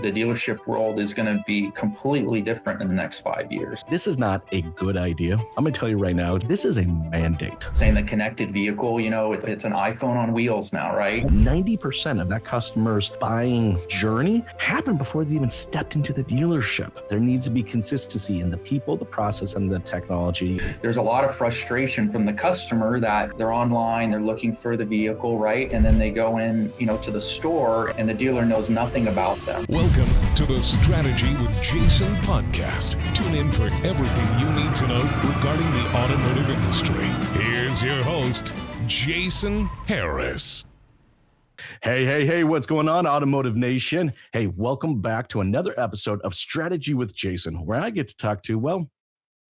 the dealership world is going to be completely different in the next 5 years. This is not a good idea. I'm going to tell you right now, this is a mandate. Saying the connected vehicle, it's an iPhone on wheels now, right? 90% of that customer's buying journey happened before they even stepped into the dealership. There needs to be consistency in the people, the process, and the technology. There's a lot of frustration from the customer that they're online, they're looking for the vehicle, right? And then they go in, to the store and the dealer knows nothing about them. Welcome to the Strategy with Jason podcast. Tune in for everything you need to know regarding the automotive industry. Here's your host, Jason Harris. Hey, what's going on, Automotive Nation? Hey, welcome back to another episode of Strategy with Jason, where I get to talk to, well,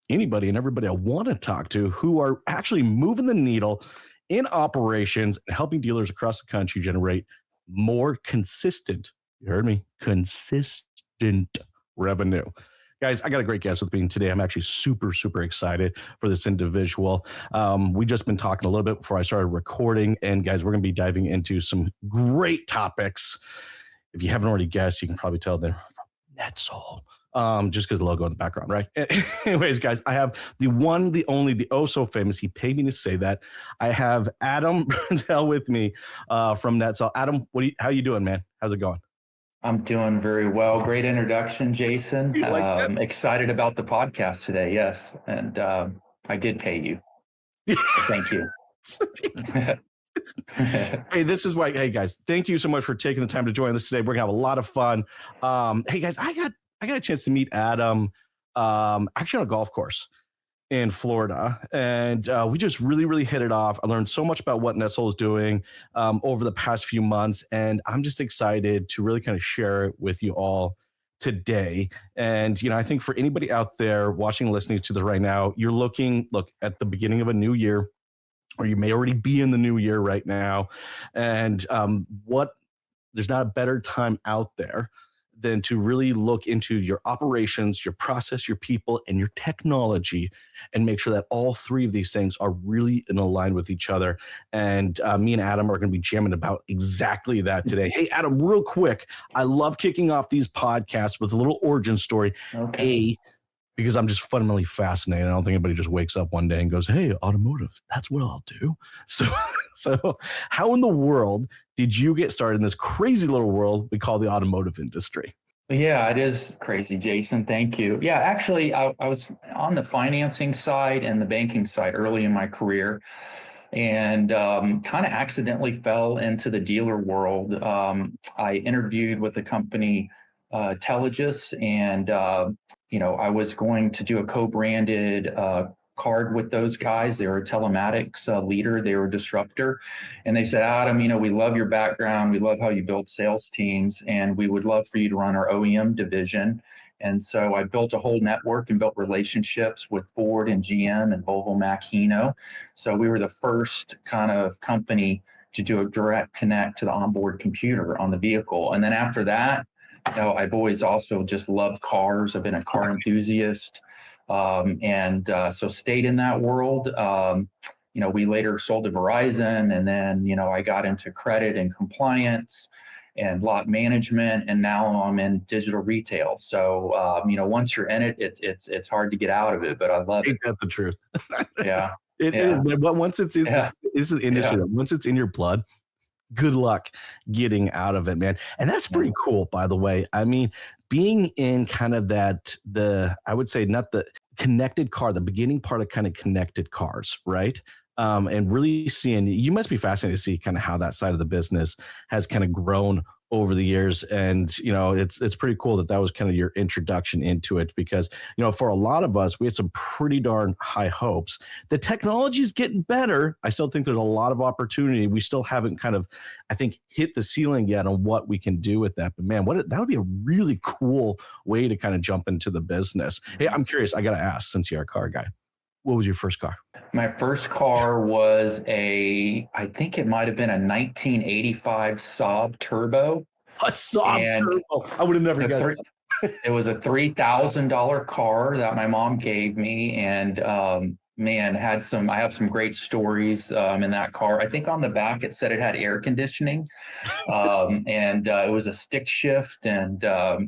anybody and everybody I want to talk to who are actually moving the needle in operations and helping dealers across the country generate more consistent, you heard me, consistent revenue. Guys, I got a great guest with me today. I'm actually super excited for this individual. We just been talking a little bit before I started recording, and guys, we're going to be diving into some great topics. If you haven't already guessed, you can probably tell they're from NETSOL. Just because the logo in the background, right? Anyways, guys, I have the one, the only, the oh so famous. He paid me to say that. I have Adam Bruttell with me from NETSOL. Adam, how you doing, man? How's it going? I'm doing very well. Great introduction, Jason. Excited about the podcast today. Yes. And I did pay you. Thank you. Hey, this is why. Hey, guys, thank you so much for taking the time to join us today. We're going to have a lot of fun. Hey, guys, I got a chance to meet Adam actually on a golf course in Florida, and we just really hit it off. I learned so much about what NETSOL is doing over the past few months, and I'm just excited to really kind of share it with you all today. And I think for anybody out there watching and listening to this right now, you're look at the beginning of a new year, or you may already be in the new year right now, and there's not a better time out there than to really look into your operations, your process, your people, and your technology, and make sure that all three of these things are really in line with each other. And me and Adam are going to be jamming about exactly that today. Hey, Adam, real quick, I love kicking off these podcasts with a little origin story. Okay. Because I'm just fundamentally fascinated. I don't think anybody just wakes up one day and goes, hey, automotive, that's what I'll do. So how in the world did you get started in this crazy little world we call the automotive industry? Yeah, it is crazy, Jason. Thank you. Yeah, actually, I was on the financing side and the banking side early in my career, and kind of accidentally fell into the dealer world. I interviewed with the company Telligis, and I was going to do a co-branded card with those guys. They were a telematics leader. They were a disruptor. And they said, Adam, we love your background. We love how you build sales teams, and we would love for you to run our OEM division. And so I built a whole network and built relationships with Ford and GM and Volvo Macchino. So we were the first kind of company to do a direct connect to the onboard computer on the vehicle. And then after that, I've always also just loved cars. I've been a car enthusiast. So stayed in that world. We later sold to Verizon, and then, I got into credit and compliance and lot management, and now I'm in digital retail. So, once you're in it, it's hard to get out of it, but I love it. That's the truth. Yeah. It is. But once it's in this is the industry, that once it's in your blood, good luck getting out of it, man. And that's pretty cool, by the way. I mean, being in kind of I would say not the connected car, the beginning part of kind of connected cars, right? And really seeing, you must be fascinated to see kind of how that side of the business has kind of grown over the years. And, it's pretty cool that was kind of your introduction into it, because, for a lot of us, we had some pretty darn high hopes. The technology is getting better. I still think there's a lot of opportunity. We still haven't kind of, I think, hit the ceiling yet on what we can do with that. But man, that would be a really cool way to kind of jump into the business. Hey, I'm curious. I got to ask, since you're a car guy, what was your first car? My first car was I think it might have been a 1985 Saab Turbo. A Saab Turbo. I would have never guessed that. It was a $3,000 car that my mom gave me. And man, I have some great stories in that car. I think on the back it said it had air conditioning, and it was a stick shift. And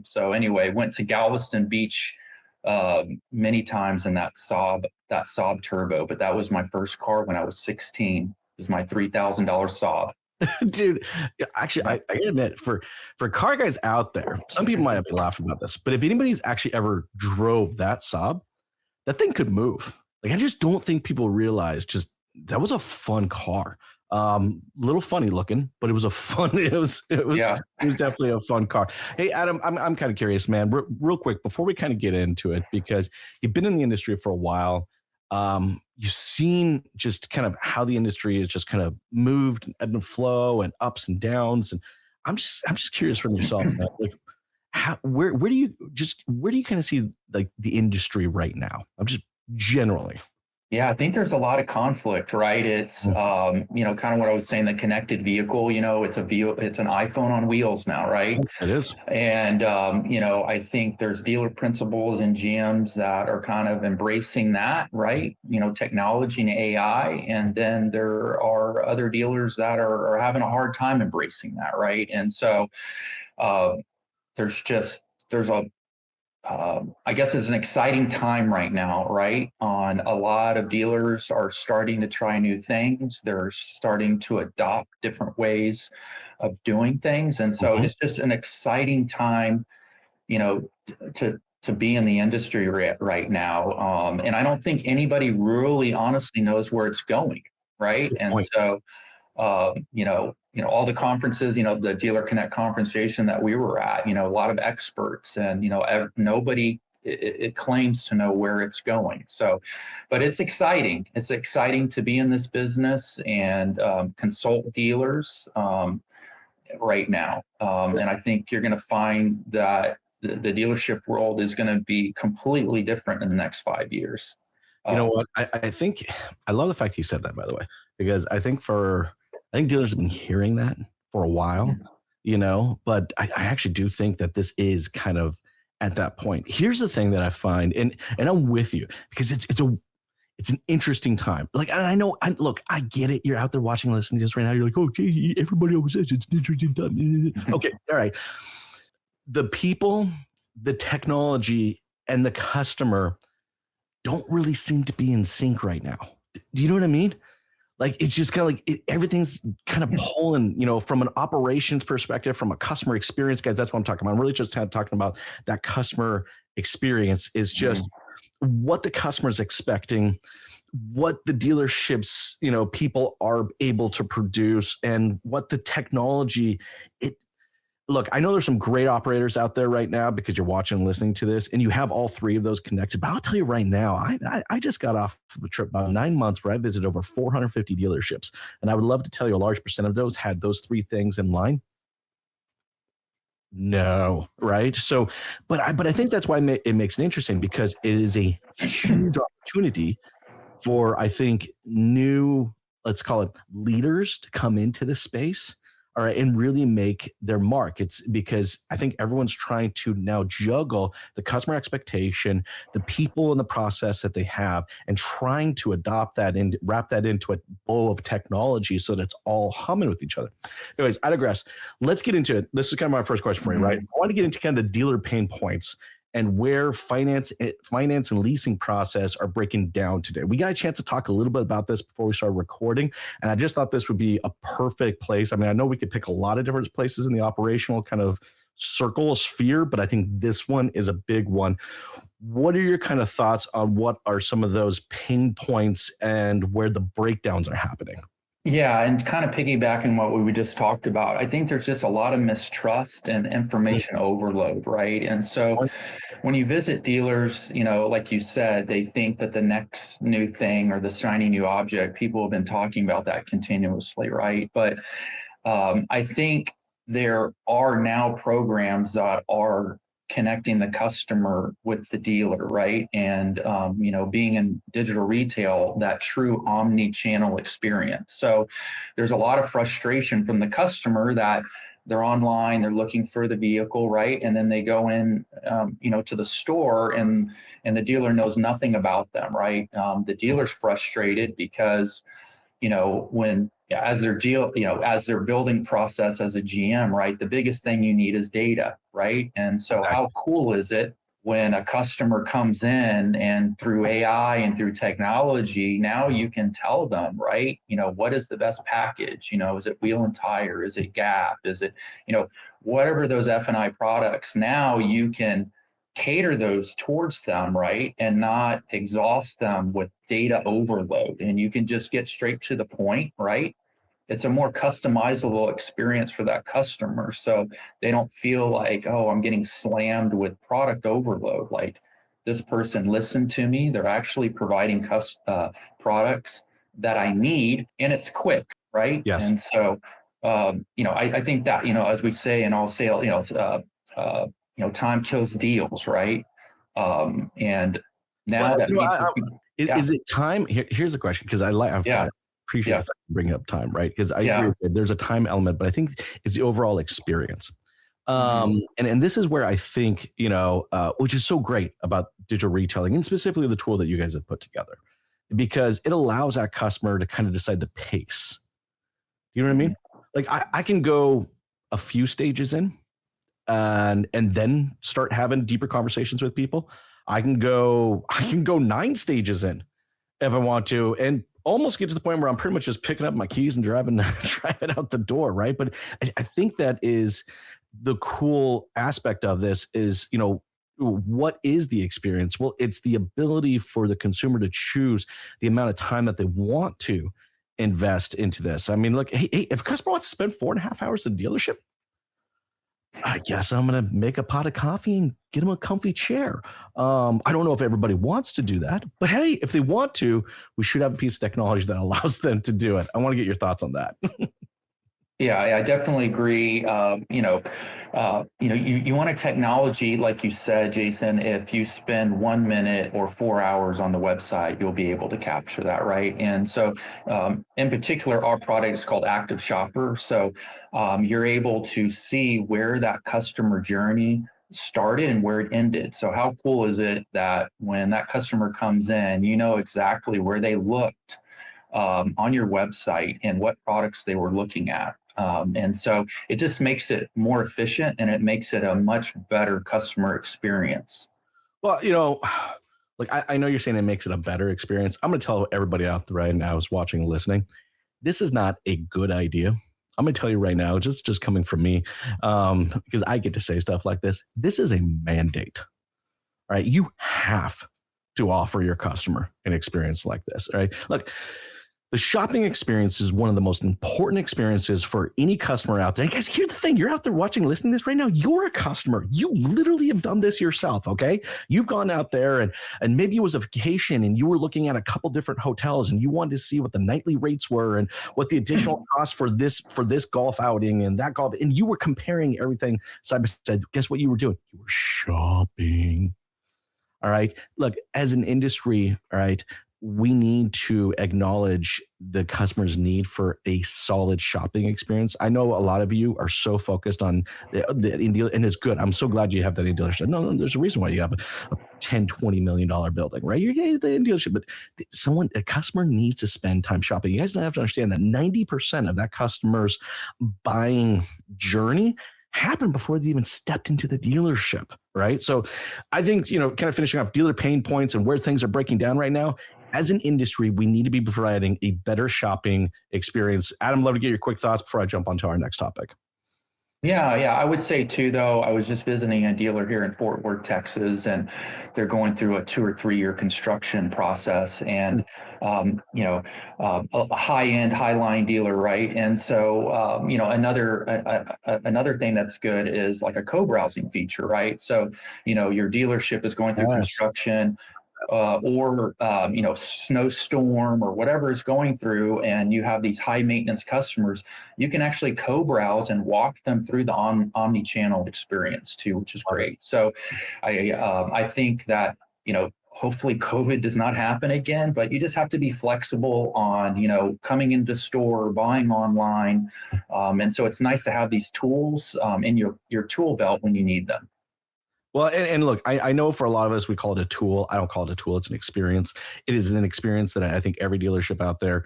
so anyway, went to Galveston Beach many times in that Saab turbo. But that was my first car when I was 16. It was my $3,000 Saab. Dude, actually, I admit, for car guys out there, some people might have been laughing about this, but if anybody's actually ever drove that Saab, that thing could move. Like, I just don't think people realize just that was a fun car. Little funny looking, but it was a fun. It was definitely a fun car. Hey, Adam, I'm kind of curious, man. Real quick before we kind of get into it, because you've been in the industry for a while. You've seen just kind of how the industry has just kind of moved and flow and ups and downs. And I'm just curious from yourself, man, like where do you kind of see like the industry right now? I'm just generally. Yeah, I think there's a lot of conflict, right? It's, kind of what I was saying, the connected vehicle, it's an iPhone on wheels now, right? It is. And, I think there's dealer principals and GMs that are kind of embracing that, right? Technology and AI. And then there are other dealers that are having a hard time embracing that, right? And so I guess it's an exciting time right now, right? On a lot of dealers are starting to try new things. They're starting to adopt different ways of doing things. And so it's just an exciting time, to be in the industry right now. And I don't think anybody really honestly knows where it's going, right? And so, all the conferences, the Dealer Connect conversation that we were at, a lot of experts and, nobody it claims to know where it's going. So, but it's exciting. It's exciting to be in this business and consult dealers right now. And I think you're going to find that the dealership world is going to be completely different in the next 5 years. You know what? I think I love the fact you said that, by the way, because I think dealers have been hearing that for a while, but I actually do think that this is kind of at that point. Here's the thing that I find, and I'm with you, because it's an interesting time. Like, and I know, I get it. You're out there watching, listening to this right now. You're like, oh, gee, everybody always says it's an interesting time. Okay, all right. The people, the technology, and the customer don't really seem to be in sync right now. Do you know what I mean? Like, it's just kind of like everything's kind of pulling, from an operations perspective, from a customer experience, guys. That's what I'm talking about. I'm really just kind of talking about that customer experience is just what the customer's expecting, what the dealerships, people are able to produce, and what the technology. Look, I know there's some great operators out there right now because you're watching and listening to this, and you have all three of those connected. But I'll tell you right now, I just got off of a trip about 9 months where I visited over 450 dealerships, and I would love to tell you a large percent of those had those three things in line. No, right? So, but I think that's why it makes it interesting, because it is a huge opportunity for, I think, new, let's call it, leaders to come into this space. All right, and really make their mark. It's because I think everyone's trying to now juggle the customer expectation, the people in the process that they have, and trying to adopt that and wrap that into a bow of technology so that it's all humming with each other. Anyways, I digress. Let's get into it. This is kind of my first question for you, right? I want to get into kind of the dealer pain points and where finance and leasing process are breaking down today. We got a chance to talk a little bit about this before we started recording, and I just thought this would be a perfect place. I mean, I know we could pick a lot of different places in the operational kind of circle sphere, but I think this one is a big one. What are your kind of thoughts on what are some of those pain points and where the breakdowns are happening? Yeah, and kind of piggybacking what we just talked about, I think there's just a lot of mistrust and information overload, right? And so when you visit dealers, like you said, they think that the next new thing or the shiny new object, people have been talking about that continuously, right? But I think there are now programs that are connecting the customer with the dealer, right? And, being in digital retail, that true omni-channel experience. So there's a lot of frustration from the customer that they're online, they're looking for the vehicle, right? And then they go in to the store, and the dealer knows nothing about them, right? The dealer's frustrated because, when as their as their building process as a GM, right? The biggest thing you need is data, right? And so how cool is it when a customer comes in and through AI and through technology, now you can tell them, right? What is the best package? Is it wheel and tire? Is it Gap? Is it, whatever those F&I products, now you can cater those towards them, right? And not exhaust them with data overload. And you can just get straight to the point, right? It's a more customizable experience for that customer. So they don't feel like, oh, I'm getting slammed with product overload. Like, this person listened to me. They're actually providing products that I need, and it's quick, right? Yes. And so, I think that, as we say in all sales, time kills deals, right? And now is it time? Here's the question, because I appreciate the fact you bring up time, right? Because I agree with you, there's a time element, but I think it's the overall experience. And this is where I think, which is so great about digital retailing, and specifically the tool that you guys have put together, because it allows that customer to kind of decide the pace. You know what I mean? Like, I can go a few stages in and then start having deeper conversations with people. I can go 9 stages in if I want to, and almost get to the point where I'm pretty much just picking up my keys and driving out the door, right? But I think that is the cool aspect of this is, what is the experience? Well, it's the ability for the consumer to choose the amount of time that they want to invest into this. I mean, look, hey, if a customer wants to spend 4.5 hours in the dealership, I guess I'm going to make a pot of coffee and get them a comfy chair. I don't know if everybody wants to do that, but hey, if they want to, we should have a piece of technology that allows them to do it. I want to get your thoughts on that. Yeah, I definitely agree. You want a technology, like you said, Jason. If you spend 1 minute or 4 hours on the website, you'll be able to capture that, right? And so, in particular, our product is called Active Shopper. So, you're able to see where that customer journey started and where it ended. So, how cool is it that when that customer comes in, you know exactly where they looked on your website and what products they were looking at. And so it just makes it more efficient, and it makes it a much better customer experience. Well, like I know you're saying it makes it a better experience. I'm going to tell everybody out there right now who's watching and listening, this is not a good idea. I'm going to tell you right now, just coming from me, because I get to say stuff like this. This is a mandate. All right. You have to offer your customer an experience like this. All right. Look, the shopping experience is one of the most important experiences for any customer out there. And guys, here's the thing. You're out there watching, listening to this right now. You're a customer. You literally have done this yourself, okay? You've gone out there and maybe it was a vacation and you were looking at a couple different hotels and you wanted to see what the nightly rates were and what the additional cost for this golf outing and that golf. And you were comparing everything side by side. Guess what you were doing? You were shopping. All right. Look, as an industry, all right, we need to acknowledge the customer's need for a solid shopping experience. I know a lot of you are so focused on the India, and it's good. I'm so glad you have that in dealership. No, there's a reason why you have a $10, $20 million building, right? You're getting the dealership, but a customer needs to spend time shopping. You guys don't have to understand that 90% of that customer's buying journey happened before they even stepped into the dealership, right? So I think, kind of finishing off dealer pain points and where things are breaking down right now, as an industry, we need to be providing a better shopping experience. Adam, love to get your quick thoughts before I jump onto our next topic. Yeah. I would say too, though, I was just visiting a dealer here in Fort Worth, Texas, and they're going through a 2 or 3 year construction process, and a high-end, high-line dealer, right? And so, another thing that's good is like a co-browsing feature, right? So, your dealership is going through construction. Or snowstorm or whatever is going through, and you have these high maintenance customers, you can actually co-browse and walk them through the omni-channel experience too, which is great. So I think that, hopefully COVID does not happen again, but you just have to be flexible on, coming into store, buying online. And so it's nice to have these tools in your tool belt when you need them. Well, and look, I know for a lot of us, we call it a tool. I don't call it a tool. It's an experience. It is an experience that I think every dealership out there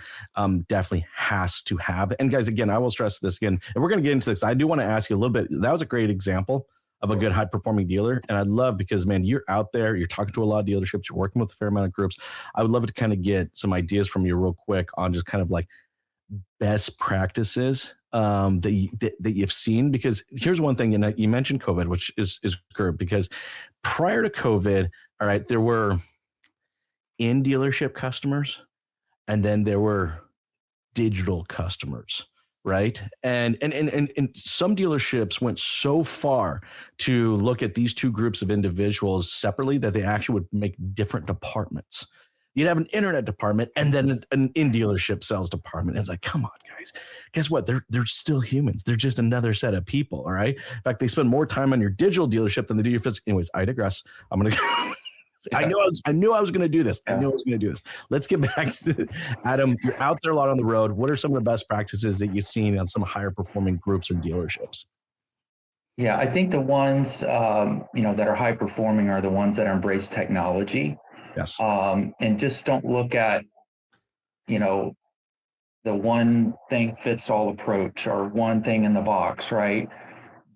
definitely has to have. And guys, again, I will stress this again, and we're going to get into this. I do want to ask you a little bit. That was a great example of a good high performing dealer. And I love, because man, you're out there, you're talking to a lot of dealerships, you're working with a fair amount of groups. I would love to kind of get some ideas from you real quick on just kind of like best practices that you've seen. Because here's one thing, and you mentioned COVID, which is good, because prior to COVID, all right, there were in dealership customers, and then there were digital customers, right? And some dealerships went so far to look at these two groups of individuals separately that they actually would make different departments. You'd have an internet department and then an in-dealership sales department. It's like, come on, guys. Guess what? They're still humans. They're just another set of people, all right? In fact, they spend more time on your digital dealership than they do your physical. Anyways, I digress. I'm going to... I knew I was going to do this. I knew I was going to do this. Let's get back to Adam. You're out there a lot on the road. What are some of the best practices that you've seen on some higher performing groups or dealerships? Yeah, I think the ones, that are high performing are the ones that embrace technology. Yes. And just don't look at, the one thing fits all approach or one thing in the box, right?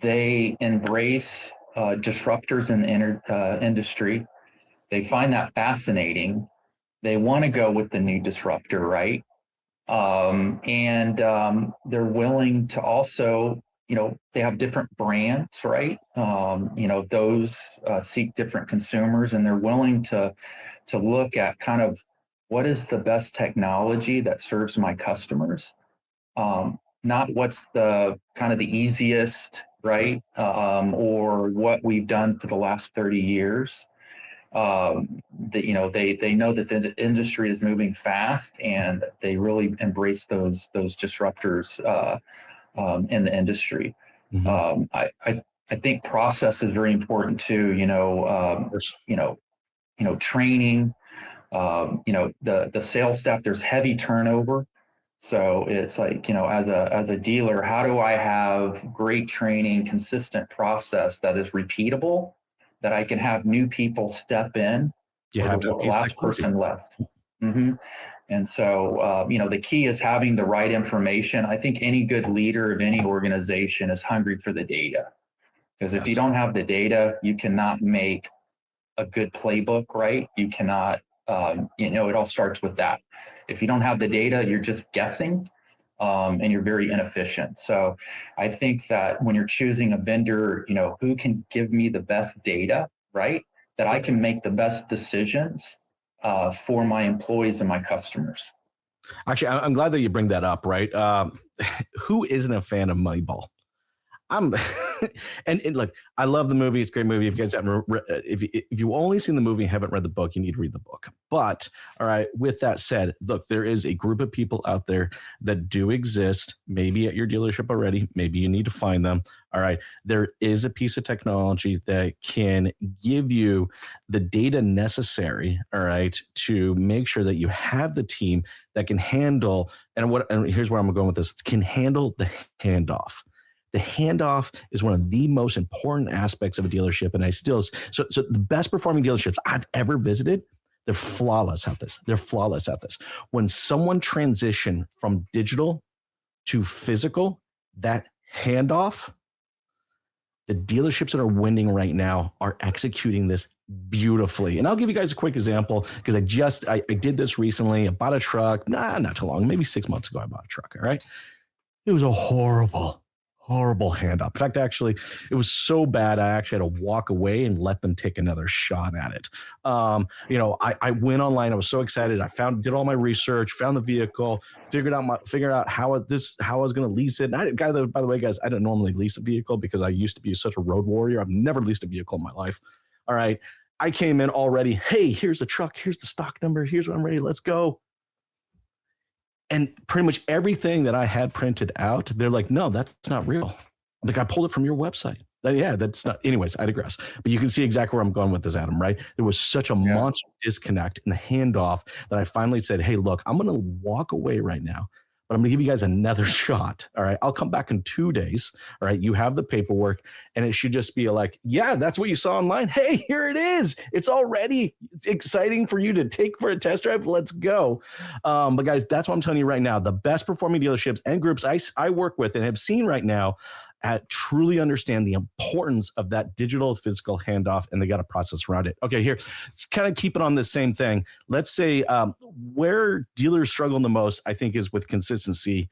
They embrace disruptors in the industry. They find that fascinating. They want to go with the new disruptor, right? And they're willing to also, they have different brands, right? Those seek different consumers, and they're willing to look at kind of what is the best technology that serves my customers, not what's the kind of the easiest, right? Or what we've done for the last 30 years. They know that the industry is moving fast, and they really embrace those disruptors in the industry. Mm-hmm. I think process is very important too. Training. The sales staff. There's heavy turnover, so it's like, as a dealer, how do I have great training, consistent process that is repeatable, that I can have new people step in. You have the last person left. Mm-hmm. And so, the key is having the right information. I think any good leader of any organization is hungry for the data, because if you don't have the data, you cannot make a good playbook, right? You cannot, it all starts with that. If you don't have the data, you're just guessing. And you're very inefficient. So I think that when you're choosing a vendor, who can give me the best data, right? That I can make the best decisions for my employees and my customers. Actually, I'm glad that you bring that up, right? Who isn't a fan of Moneyball? And look, I love the movie. It's a great movie. If you guys haven't, if you only seen the movie and haven't read the book, you need to read the book. But all right, with that said, look, there is a group of people out there that do exist, maybe at your dealership already. Maybe you need to find them. All right, there is a piece of technology that can give you the data necessary, all right, to make sure that you have the team that can handle, and here's where I'm going with this, can handle the handoff. The handoff is one of the most important aspects of a dealership. And so the best performing dealerships I've ever visited, they're flawless at this. When someone transition from digital to physical, that handoff, the dealerships that are winning right now are executing this beautifully. And I'll give you guys a quick example, because I did this recently. I bought a truck, not too long, maybe 6 months ago, I bought a truck. All right. It was a horrible handoff. In fact, actually, it was so bad, I actually had to walk away and let them take another shot at it. I went online. I was so excited. Did all my research, found the vehicle, figured out how I was going to lease it. And by the way, guys, I didn't normally lease a vehicle because I used to be such a road warrior. I've never leased a vehicle in my life. All right. I came in already. Hey, here's the truck. Here's the stock number. Here's what I'm ready. Let's go. And pretty much everything that I had printed out, they're like, no, that's not real. Like, I pulled it from your website. Yeah, that's not. Anyways, I digress. But you can see exactly where I'm going with this, Adam, right? There was such a monster disconnect in the handoff that I finally said, hey, look, I'm going to walk away right now. but I'm going to give you guys another shot. All right. I'll come back in 2 days. All right. You have the paperwork, and it should just be like, yeah, that's what you saw online. Hey, here it is. It's all ready. It's exciting for you to take for a test drive. Let's go. But guys, that's what I'm telling you right now. The best performing dealerships and groups I work with and have seen right now truly understand the importance of that digital physical handoff, and they got a process around it. Okay, here, let's kind of keep it on the same thing. Let's say where dealers struggle the most, I think, is with consistency.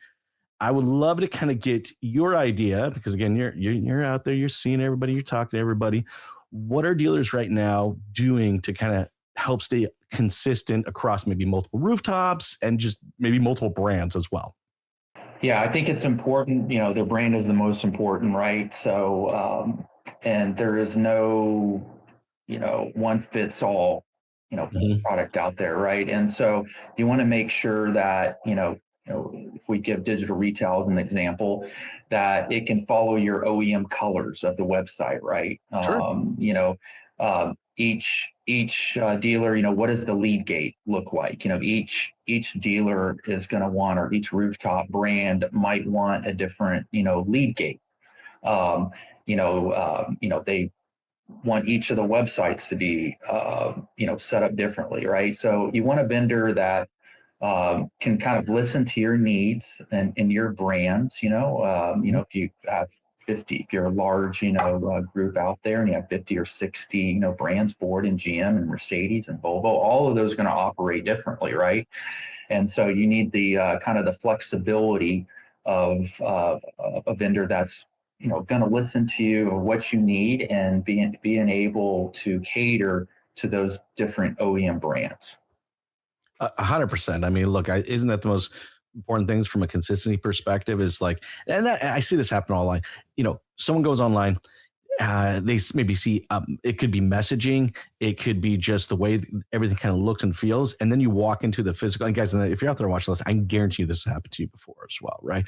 I would love to kind of get your idea, because again, you're out there, you're seeing everybody, you're talking to everybody. What are dealers right now doing to kind of help stay consistent across maybe multiple rooftops and just maybe multiple brands as well? Yeah, I think it's important. Their brand is the most important, right? So, and there is no, one fits all, product out there, right? And so you want to make sure that, if we give digital retail as an example, that it can follow your OEM colors of the website, right? Sure. Each dealer, what does the lead gate look like? Each dealer is going to want, or each rooftop brand might want a different, lead gate. They want each of the websites to be, set up differently, right? So you want a vendor that can kind of listen to your needs and your brands. If you have 50, if you're a large, group out there and you have 50 or 60, brands, Ford and GM and Mercedes and Volvo, all of those are going to operate differently, right? And so you need the kind of the flexibility of a vendor that's, going to listen to you or what you need and being able to cater to those different OEM brands. 100%. I mean, look, isn't that the most important things from a consistency perspective is like, and I see this happen online. Someone goes online, they maybe see, it could be messaging. It could be just the way everything kind of looks and feels. And then you walk into the physical, and guys, if you're out there watching this, I can guarantee you this has happened to you before as well, right?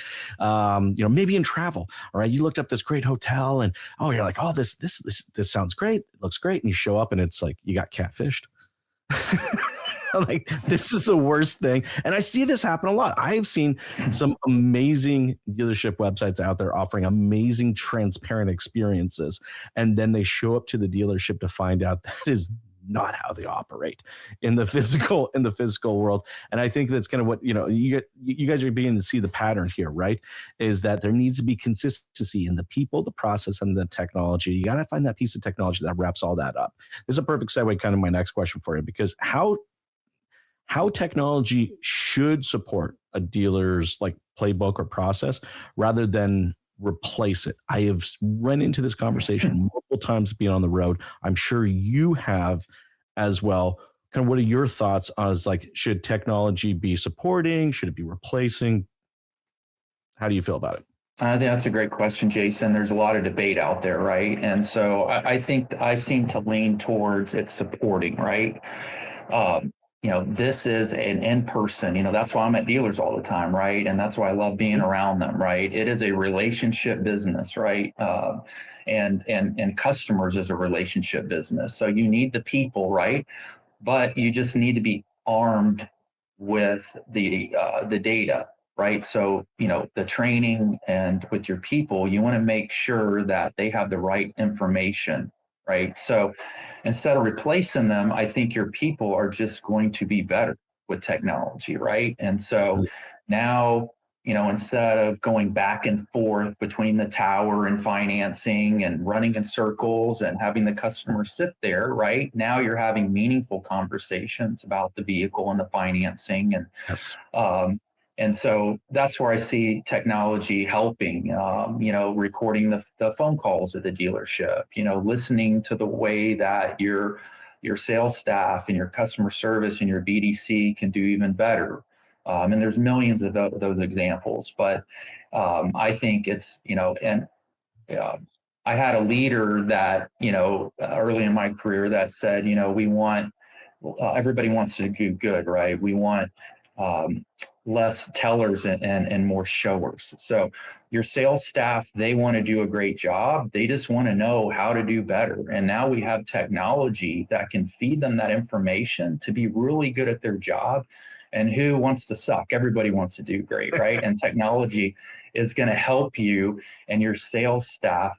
Maybe in travel, all right? You looked up this great hotel and, you're like, this sounds great. It looks great. And you show up and it's like, you got catfished. Like, this is the worst thing. And I see this happen a lot. I've seen some amazing dealership websites out there offering amazing transparent experiences. And then they show up to the dealership to find out that is not how they operate in the physical world. And I think that's kind of what, you guys are beginning to see the pattern here, right? Is that there needs to be consistency in the people, the process, and the technology. You got to find that piece of technology that wraps all that up. This is a perfect segue kind of my next question for you, because how technology should support a dealer's like playbook or process rather than replace it. I have run into this conversation multiple times being on the road. I'm sure you have as well. Kind of what are your thoughts on should technology be supporting? Should it be replacing? How do you feel about it? I think that's a great question, Jason. There's a lot of debate out there, right? And so I think I seem to lean towards it supporting, right? This is an in-person, that's why I'm at dealers all the time, right? And that's why I love being around them, right? It is a relationship business, right? And customers is a relationship business. So you need the people, right? But you just need to be armed with the data, right? So, the training and with your people, you want to make sure that they have the right information, right? So instead of replacing them, I think your people are just going to be better with technology, right? And so now, instead of going back and forth between the tower and financing and running in circles and having the customer sit there, right? Now you're having meaningful conversations about the vehicle and the financing. And Yes. And so that's where I see technology helping, recording the phone calls at the dealership, listening to the way that your sales staff and your customer service and your BDC can do even better. And there's millions of those examples, but I think it's, I had a leader that, early in my career that said, everybody wants to do good, right? We want less tellers and more showers. So your sales staff, they want to do a great job. They just want to know how to do better. And now we have technology that can feed them that information to be really good at their job And who wants to suck? Everybody wants to do great, right? And technology is going to help you and your sales staff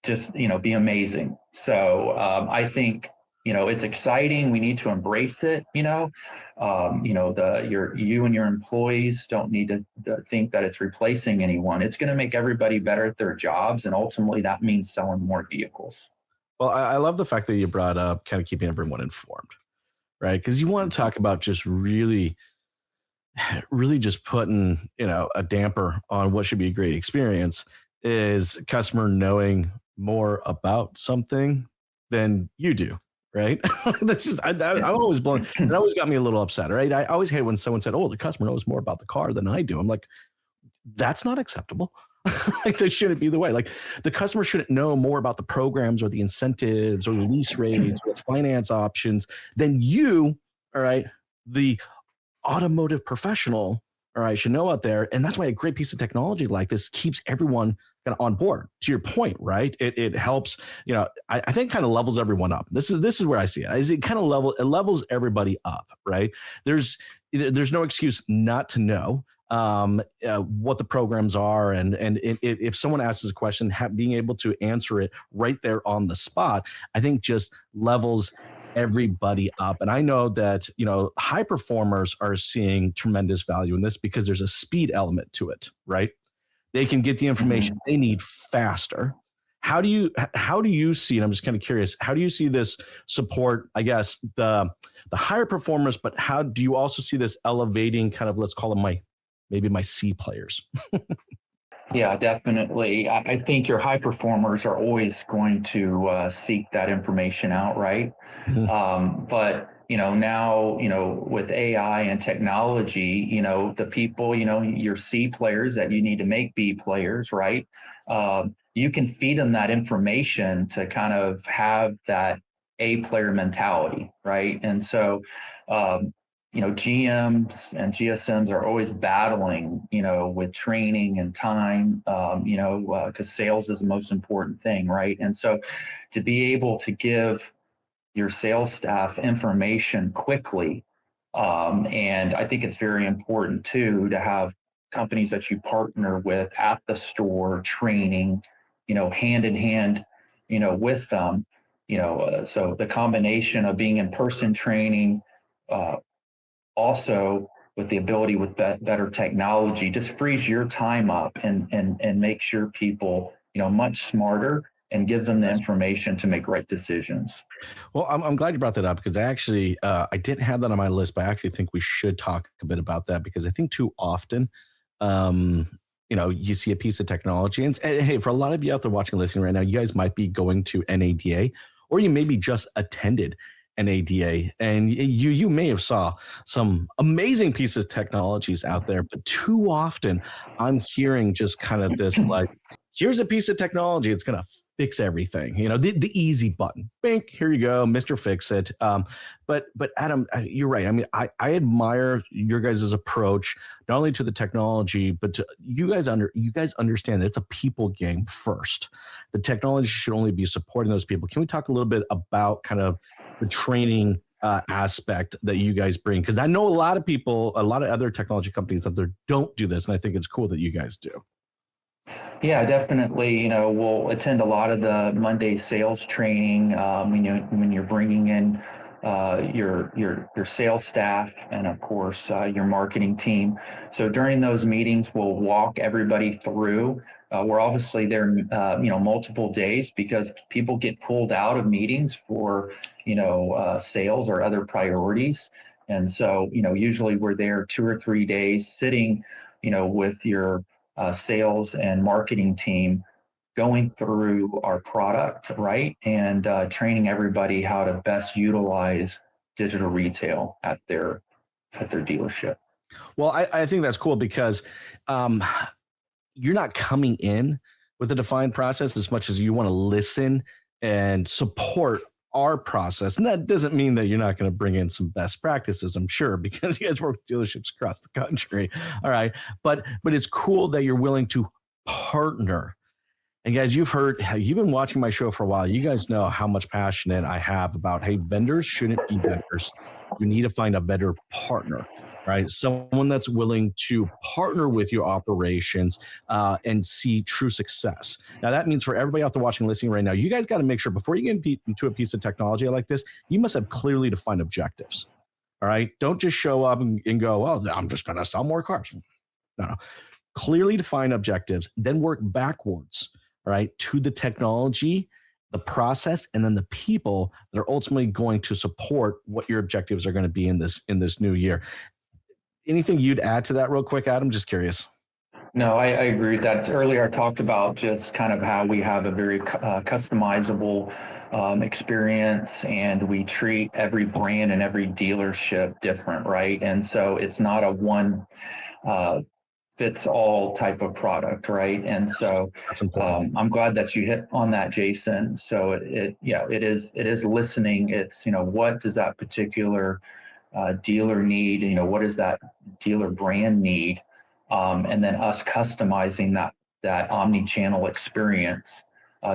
just, be amazing. So I think, it's exciting. We need to embrace it. You and your employees don't need to think that it's replacing anyone. It's going to make everybody better at their jobs, and ultimately that means selling more vehicles. Well, I love the fact that you brought up kind of keeping everyone informed, right? Because you want to talk about just really just putting, a damper on what should be a great experience is customer knowing more about something than you do, right? That's just, I'm always blown. It always got me a little upset, right? I always hate when someone said, "Oh, the customer knows more about the car than I do." I'm like, that's not acceptable. Like, that shouldn't be the way. Like, the customer shouldn't know more about the programs or the incentives or the lease rates or the finance options than you, all right, the automotive professional, all right, should know out there. And that's why a great piece of technology like this keeps everyone kind of on board. To your point, right? It helps, I think kind of levels everyone up. This is where I see it. It kind of levels everybody up, right? There's no excuse not to know what the programs are, and if someone asks a question, being able to answer it right there on the spot, I think just levels everybody up. And I know that high performers are seeing tremendous value in this because there's a speed element to it, right? They can get the information they need faster. How do you see, and I'm just kind of curious, how do you see this support, I guess, the higher performers, but how do you also see this elevating kind of, let's call them maybe my C players? Yeah, definitely. I think your high performers are always going to seek that information out, right? But now, with AI and technology, the people, your C players that you need to make B players, right? You can feed them that information to kind of have that A player mentality, right? And so, GMs and GSMs are always battling, with training and time, because sales is the most important thing, right? And so to be able to give your sales staff information quickly, and I think it's very important too to have companies that you partner with at the store training, hand in hand, with them, so the combination of being in person training, also with the ability with better technology just frees your time up and makes your people, much smarter and give them the information to make right decisions. Well, I'm glad you brought that up because I didn't have that on my list, but I actually think we should talk a bit about that because I think too often, you see a piece of technology and hey, for a lot of you out there watching and listening right now, you guys might be going to NADA or you maybe just attended NADA, and you may have saw some amazing pieces of technologies out there, but too often I'm hearing just kind of this like, here's a piece of technology, it's going to fix everything, the easy button, bink, here you go, Mr. Fix It. But Adam, you're right. I mean, I admire your guys' approach, not only to the technology, but to you guys understand that it's a people game first. The technology should only be supporting those people. Can we talk a little bit about kind of the training aspect that you guys bring? Because I know a lot of other technology companies out there don't do this, and I think it's cool that you guys do. Yeah, definitely. We'll attend a lot of the Monday sales training when you're bringing in your sales staff and of course your marketing team. So during those meetings, we'll walk everybody through. We're obviously there, multiple days because people get pulled out of meetings for, sales or other priorities. And so, usually we're there 2 or 3 days sitting, with your sales and marketing team going through our product, right? And training everybody how to best utilize digital retail at their dealership. Well, I think that's cool because you're not coming in with a defined process as much as you want to listen and support our process. And that doesn't mean that you're not going to bring in some best practices, I'm sure, because you guys work with dealerships across the country. All right. But it's cool that you're willing to partner. And guys, you've been watching my show for a while. You guys know how much passionate I have about, hey, vendors shouldn't be vendors. you need to find a better partner, right? Someone that's willing to partner with your operations and see true success. Now, that means for everybody out there watching, listening right now, you guys got to make sure before you get into a piece of technology like this, you must have clearly defined objectives. All right. Don't just show up and go, well, I'm just going to sell more cars. No. Clearly define objectives, then work backwards, right, to the technology, the process, and then the people that are ultimately going to support what your objectives are going to be in this new year. Anything you'd add to that real quick, Adam? Just curious. No, I agree with that. Earlier, I talked about just kind of how we have a very customizable experience, and we treat every brand and every dealership different, right? And so it's not a one fits all type of product, right? And so that's important. I'm glad that you hit on that, Jason. So it is listening. It's, what does that particular dealer need? What does that dealer brand need? And then us customizing that omni-channel experience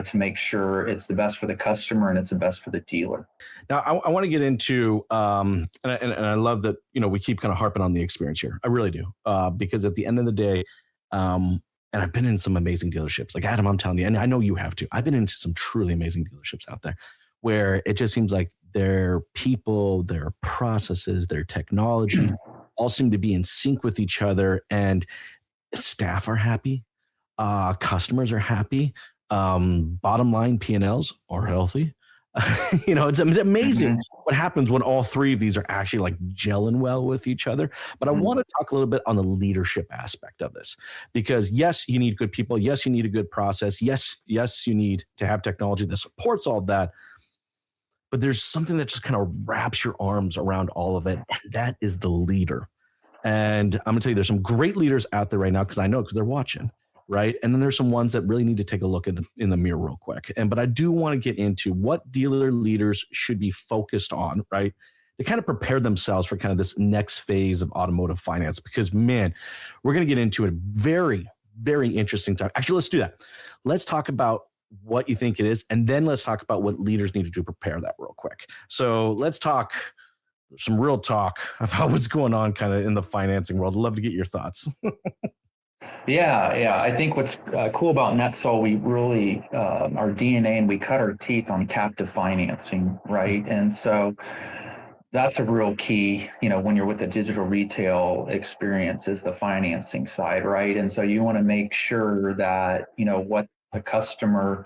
to make sure it's the best for the customer and it's the best for the dealer. Now, I want to get into, and I love that, we keep kind of harping on the experience here. I really do, because at the end of the day, and I've been in some amazing dealerships. Like Adam, I'm telling you, and I know you have too. I've been into some truly amazing dealerships out there where it just seems like their people, their processes, their technology all seem to be in sync with each other, and staff are happy, customers are happy, bottom line P&Ls are healthy. It's amazing what happens when all three of these are actually like gelling well with each other. But I want to talk a little bit on the leadership aspect of this, because yes, you need good people. Yes, you need a good process. Yes, you need to have technology that supports all that. But there's something that just kind of wraps your arms around all of it, and that is the leader. And I'm gonna tell you, there's some great leaders out there right now, because they're watching. Right. And then there's some ones that really need to take a look in the mirror real quick. But I do want to get into what dealer leaders should be focused on, right, to kind of prepare themselves for kind of this next phase of automotive finance, because, man, we're going to get into a very, very interesting time. Actually, let's do that. Let's talk about what you think it is, and then let's talk about what leaders need to do to prepare that real quick. So let's talk some real talk about what's going on kind of in the financing world. I'd love to get your thoughts. Yeah. I think what's cool about NETSOL, we really, our DNA, and we cut our teeth on captive financing, right? And so that's a real key, when you're with the digital retail experience, is the financing side, right? And so you want to make sure that, what the customer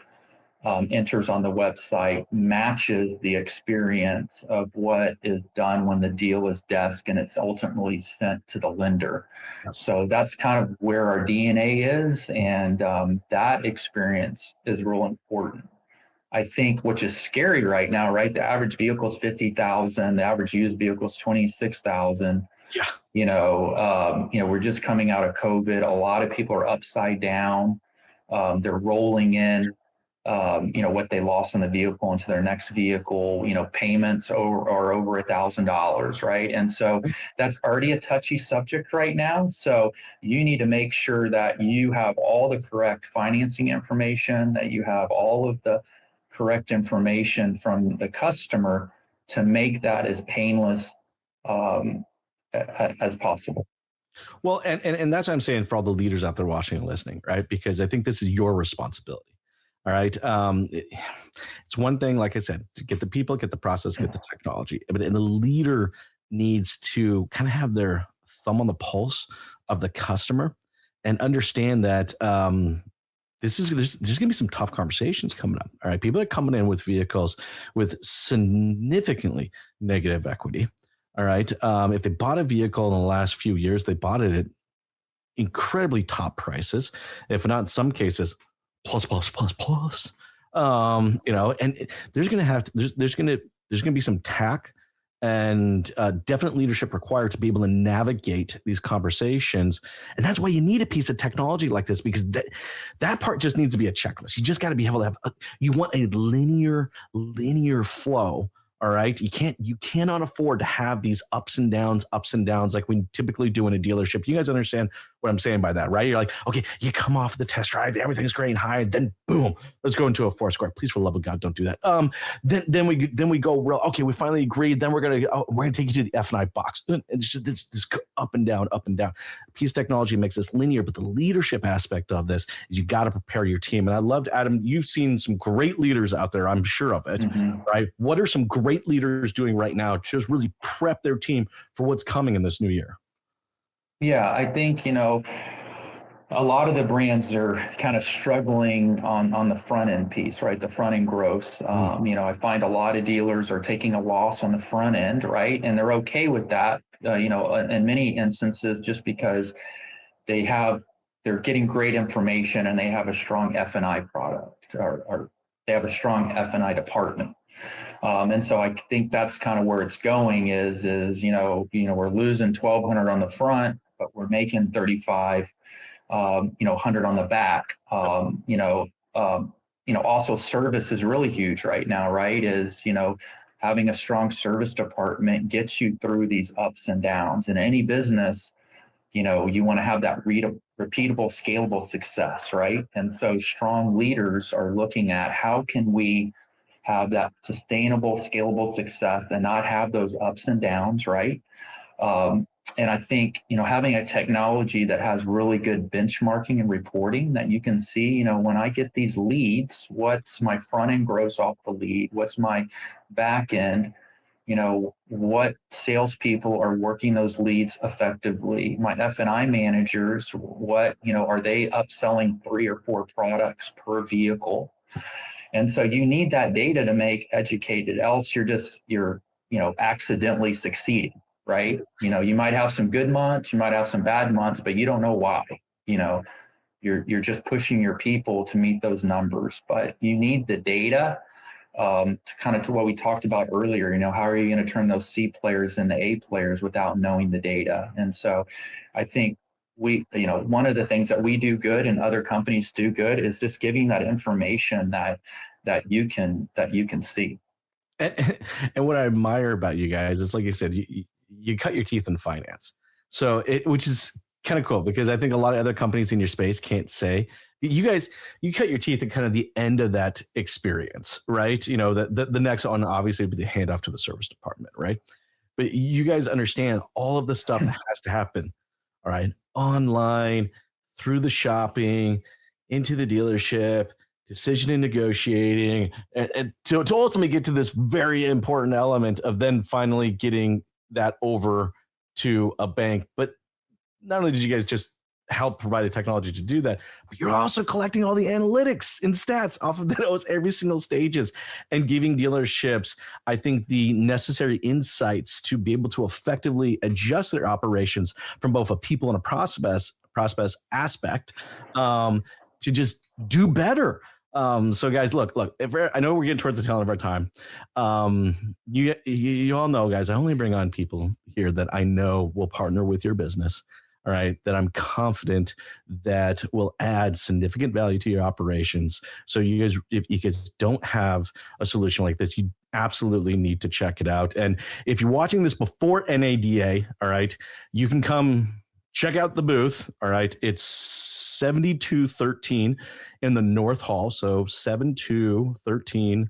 enters on the website matches the experience of what is done when the deal is desk and it's ultimately sent to the lender. So that's kind of where our DNA is, and that experience is real important. I think, which is scary right now, right? The average vehicle is $50,000, the average used vehicle is $26,000. Yeah. We're just coming out of COVID. A lot of people are upside down. They're rolling in what they lost on the vehicle into their next vehicle. Payments are over $1,000, right? And so that's already a touchy subject right now. So you need to make sure that you have all the correct financing information, that you have all of the correct information from the customer to make that as painless as possible. Well, and that's what I'm saying for all the leaders out there watching and listening, right? Because I think this is your responsibility. All right. It's one thing, like I said, to get the people, get the process, get the technology, but the leader needs to kind of have their thumb on the pulse of the customer and understand that there's going to be some tough conversations coming up. All right. People are coming in with vehicles with significantly negative equity. All right. If they bought a vehicle in the last few years, they bought it at incredibly top prices, if not in some cases, plus. And there's going to be some tack and definite leadership required to be able to navigate these conversations. And that's why you need a piece of technology like this, because that part just needs to be a checklist. You just got to be able to have, you want a linear flow. All right. You cannot afford to have these ups and downs like we typically do in a dealership. You guys understand what I'm saying by that, right? You're like, okay, you come off the test drive, everything's great and high, and then boom, let's go into a 4-square. Please, for the love of God, don't do that. Then we go, well, okay, we finally agreed. Then we're gonna take you to the F&I box, and it's just this up and down, up and down. Piece technology makes this linear, but the leadership aspect of this is you got to prepare your team. And I loved, Adam, you've seen some great leaders out there, I'm sure of it, right? What are some great leaders doing right now to just really prep their team for what's coming in this new year? Yeah, I think, a lot of the brands are kind of struggling on the front end piece, right? The front end gross. I find a lot of dealers are taking a loss on the front end, right? And they're okay with that, in many instances, just because they're getting great information and they have a strong F&I product or they have a strong F&I department. And so I think that's kind of where it's going is we're losing 1,200 on the front, but we're making 35, 100 on the back. Also service is really huge right now, right? Having a strong service department gets you through these ups and downs. In any business, you want to have that repeatable, scalable success, right? And so strong leaders are looking at how can we have that sustainable, scalable success and not have those ups and downs, right? And I think, having a technology that has really good benchmarking and reporting that you can see, when I get these leads, what's my front end gross off the lead? What's my back end? What salespeople are working those leads effectively? My F&I managers, what, are they upselling 3 or 4 products per vehicle? And so you need that data to make educated, else you're accidentally succeeding, right? You might have some good months, you might have some bad months, but you don't know why. You're just pushing your people to meet those numbers, but you need the data to what we talked about earlier. How are you going to turn those C players into A players without knowing the data? And so I think one of the things that we do good and other companies do good is just giving that information that you can see. And what I admire about you guys is, like you said, you cut your teeth in finance. So which is kind of cool, because I think a lot of other companies in your space can't say. You cut your teeth at kind of the end of that experience, right? The next one obviously would be the handoff to the service department, right? But you guys understand all of the stuff that has to happen, all right? Online, through the shopping, into the dealership, decision and negotiating, and to ultimately get to this very important element of then finally getting that over to a bank. But not only did you guys just help provide the technology to do that, but you're also collecting all the analytics and stats off of those every single stages and giving dealerships, I think, the necessary insights to be able to effectively adjust their operations from both a people and a process aspect to just do better. So guys, look, I know we're getting towards the tail end of our time. You all know, guys, I only bring on people here that I know will partner with your business. All right, that I'm confident that will add significant value to your operations. So you guys, if you guys don't have a solution like this, you absolutely need to check it out. And if you're watching this before NADA, all right, you can come check out the booth. All right, it's 7213 in the North Hall. So 7213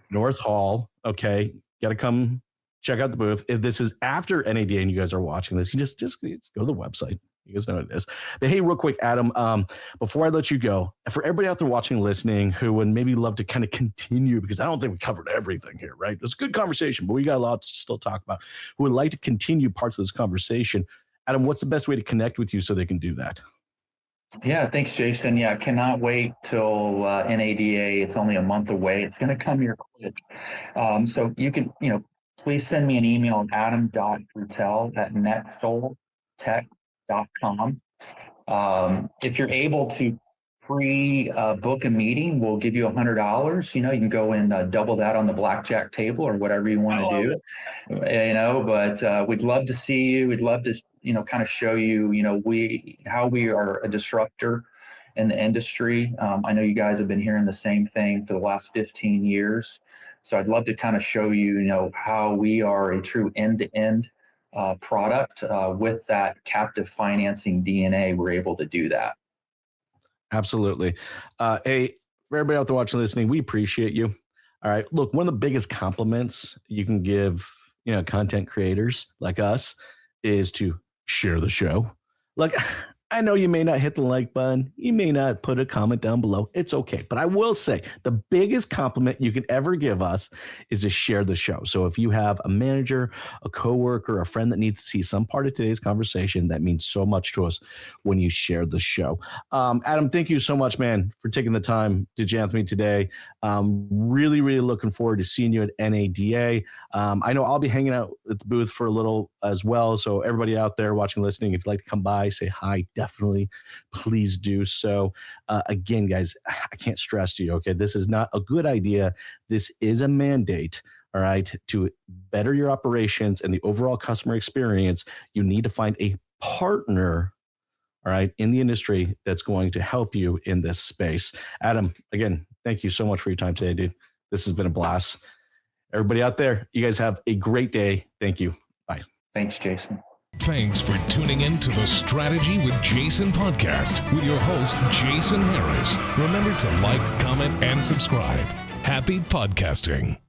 North Hall. Okay, got to come check out the booth. If this is after NADA and you guys are watching this, you just go to the website. You guys know what it is. But hey, real quick, Adam, before I let you go, for everybody out there watching and listening who would maybe love to kind of continue, because I don't think we covered everything here, right? It's a good conversation, but we got a lot to still talk about, who would like to continue parts of this conversation. Adam, what's the best way to connect with you so they can do that? Yeah, thanks, Jason. Yeah, cannot wait till NADA. It's only a month away. It's going to come here quick. So you can, please send me an email at adam.bruttell@netsoltech.com. If you're able to book a meeting, we'll give you $100. You can go and double that on the blackjack table or whatever you want to do. But we'd love to see you. We'd love to, kind of show you, how we are a disruptor in the industry. I know you guys have been hearing the same thing for the last 15 years. So I'd love to kind of show you, how we are a true end-to-end product with that captive financing DNA. We're able to do that. Absolutely. Hey, for everybody out there watching, listening, we appreciate you. All right. Look, one of the biggest compliments you can give, content creators like us is to share the show. Look, I know you may not hit the like button. You may not put a comment down below. It's okay. But I will say the biggest compliment you can ever give us is to share the show. So if you have a manager, a coworker, a friend that needs to see some part of today's conversation, that means so much to us when you share the show. Adam, thank you so much, man, for taking the time to jam with me today. Really, really looking forward to seeing you at NADA. I know I'll be hanging out at the booth for a little as well. So everybody out there watching, listening, if you'd like to come by, say hi, definitely please do so. Again, guys, I can't stress to you, okay, this is not a good idea. This is a mandate. All right, to better your operations and the overall customer experience, you need to find a partner, all right, in the industry that's going to help you in this space. Adam, again, thank you so much for your time today, dude. This has been a blast. Everybody out there, you guys have a great day. Thank you. Bye. Thanks, Jason. Thanks for tuning in to the Strategy with Jason podcast with your host, Jason Harris. Remember to like, comment, and subscribe. Happy podcasting.